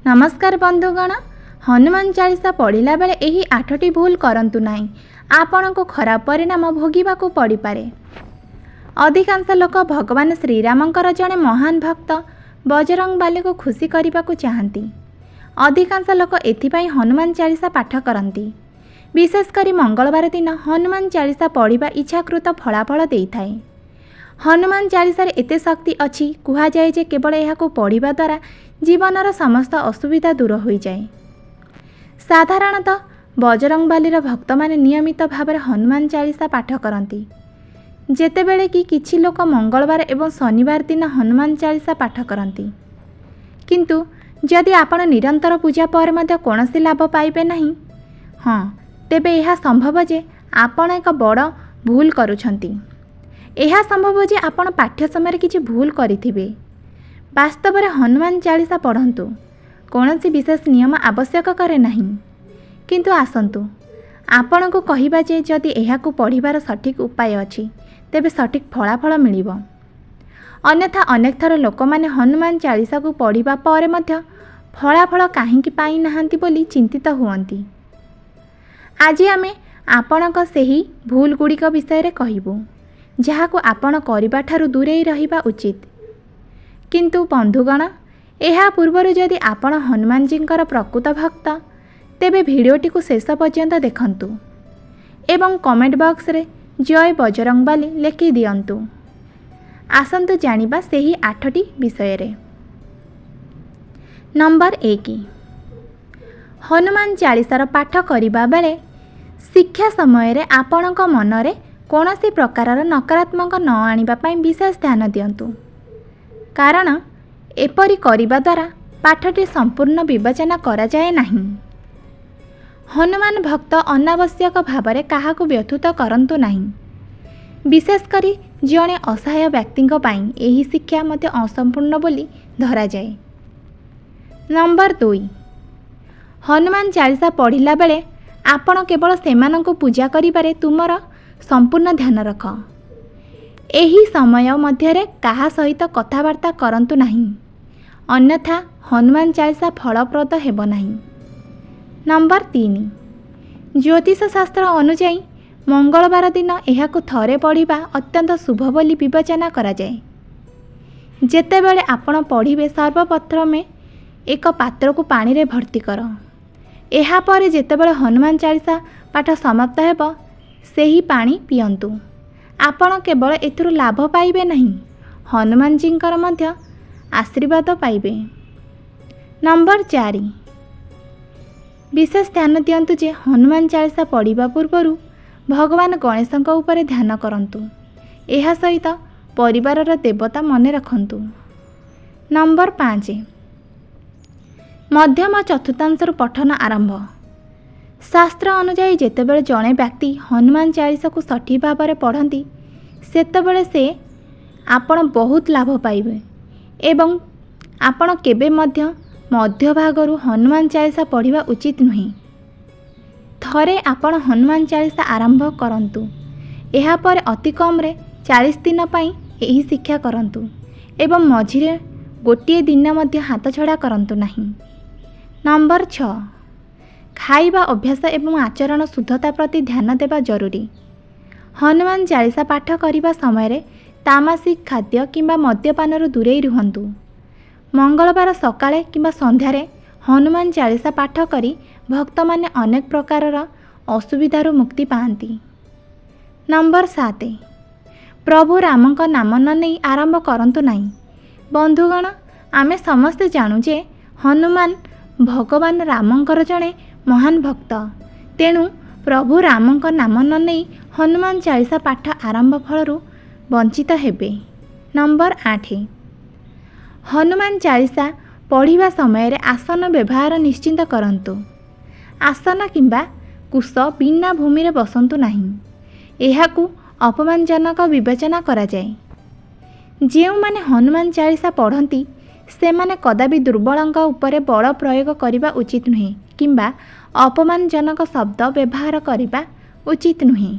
नमस्कार बंधुगण, हनुमान चालीसा पढ़ला बेले यही 8टी भूल करंतु नाही। आपण को खराब परिणाम भोगिबाकू पड़ी पारे। अधिकांश लोक भगवान श्रीरामंकर जड़े महान भक्त बजरंगबाली को खुशी करने को चाहती। अधिकांश लोक एथिपाई हनुमान चालीसा पाठ करती। विशेषकर मंगलवार दिन हनुमान चालीसा पढ़ा इच्छाकृत फलाफल देता है। हनुमान चालीसार एते शक्ति अच्छी कहुए जे केवल यह पढ़ा द्वारा जीवनर समस्त असुविधा दूर हो जाए। साधारणतः बजरंगबालीर भक्त माने नियमित भाव हनुमान चालीसा पाठ करती। जेतेबेले कि किछि लोक मंगलवार एवं शनिवार दिन हनुमान चालीसा पाठ करती। किंतु जदि आपण निरंतर पूजा पर मध्य कौनसी लाभ पाइबे नहीं, हाँ तेबे यह संभव जे आपण एक बड़ भूल करुछंती। यह संभव जे आपण पाठ्य समय किछि भूल करिथिबे। वास्तव में हनुमान चालीसा पढ़ंतु कौनसी विशेष नियम आवश्यक करे नहीं। किंतु आसंतु आपण को कहिबा जे जदि एहाकू पढ़िबार सठिक उपाय अछि तेबे सठिक फलाफल मिलिबो। अन्यथा अनेक थर लोक माने हनुमान चालीसा को पढ़िबा पर मध्य फलाफल काहींकि पाई नाहांती बोली चिंतित हुअंती। आज आमे आपणक सेही भूल गुड़िक विषय रे कहिबू जहाकू आपण करिबा ठारू दूरेई रहिबा उचित। किंतु बंधुगण, यह पूर्वर जदि आपण हनुमान जींकर प्रकृत भक्त तेबे भिडियोटी को शेष पर्यंत देखंतु एवं कमेंट बॉक्स रे जय बजरंगबाली लिखि दियंतु। आसंतु जानिबा सेही 8टी विषय रे। नंबर 1, हनुमान चालीसार पाठ करिबा बेले शिक्षा समय रे आपणक मनरे कौनसी प्रकारर नकारात्मक न आनिबा पई विशेष ध्यान दियंतु। कारण एपरी करिबा द्वारा पाठटी संपूर्ण विवेचना करा जाए नहीं। हनुमान भक्त अनावश्यक भावरे काहाकू व्यथुत करंतु नहीं। विशेषकरी जड़े असहाय व्यक्तिंक पई एही शिक्षा मते असंपूर्ण बोली धरा जाए। नंबर 2, हनुमान चालीसा पढ़िला बेले आपण केवल सेमानंको पूजा करिबारे तुमर संपूर्ण ध्यान रख। एही समय मध्यरे काहा सहित कथावार्ता करंतु नहीं, अन्यथा हनुमान चालीसा फलप्रद हेब नहीं। नंबर 3, ज्योतिष शास्त्र अनुजाई मंगलवार दिन एहाकू थरे पढ़िबा अत्यंत शुभ बोली विवेचना करा जाए। जेतेबेले आपण पढ़िबे सर्वप्रथमे एक पात्र को पानी रे भर्ती कर। एहा परे जेतेबेले हनुमान चालीसा पाठ समाप्त हेब सेही पानी पियंतु। आपण केवल एथिरु लाभ पाइबे नहीं, हनुमान जींकर मध्य आशीर्वाद पाइबे। नंबर 4, विशेष ध्यान दियंतु जे हनुमान चालीसा पढ़िबा पूर्वरु भगवान गणेशଙ୍କ उपरे ध्यान करंतु। एहा सहित परिवारर देवता मने रखंतु। नंबर 5, मध्यम चतुर्थांशर पठन आरंभ। शास्त्र अनुजाई जेतेबेले जड़े व्यक्ति हनुमान चालीसा को सठिक भाव में पढ़ती सेतेबेले से आपण बहुत लाभ पाइबे एवं आपण केबे मध्य भागरू हनुमान चालीसा पढ़िबा उचित नुहे। थरे आपण हनुमान चालीसा आरंभ करंतु, एहा पर अति कम रे 40 दिन पई एही शिक्षा करंतु एवं मझिरे गोटिए दिन मध्य हाथ छड़ा करंतु नहीं। नंबर 6, खाइबा अभ्यास एवं आचरण शुद्धता प्रति ध्यान देवा जरूरी। हनुमान चालीसा पाठ करिबा समय रे तामसिक खाद्य किंबा मद्यपान दूरेई रुहंतु। मंगलवार सकाळे किंबा संध्यारे हनुमान चालीसा पाठ करी भक्त माने अनेक प्रकारर असुविधारू मुक्ति पाआंती। नंबर 7, प्रभु रामंक नाम न नहीं आरंभ करंतु नहीं। बंधुगण, आमे समस्ते जानु जे हनुमान भगवान रामंकर जड़े महान भक्त। तेणु प्रभु रामंक नाम न नहीं हनुमान चालीसा पाठ आरंभ फलरू वंचित हेबे। नंबर 8, हनुमान चालीसा पढ़िबा समय रे आसन व्यवहार निश्चिंत करंतु। आसन किंबा कुश बिना भूमि रे बसंतु नहीं। एहाकू अपमानजनक विवेचना करा जाए। जेउ माने हनुमान चालीसा पढ़ंती सेमाने कदापि दुर्बलंक उपरे बल प्रयोग करिबा उचित नुहे किंबा अपमानजनक शब्द व्यवहार करिबा उचित नुहे।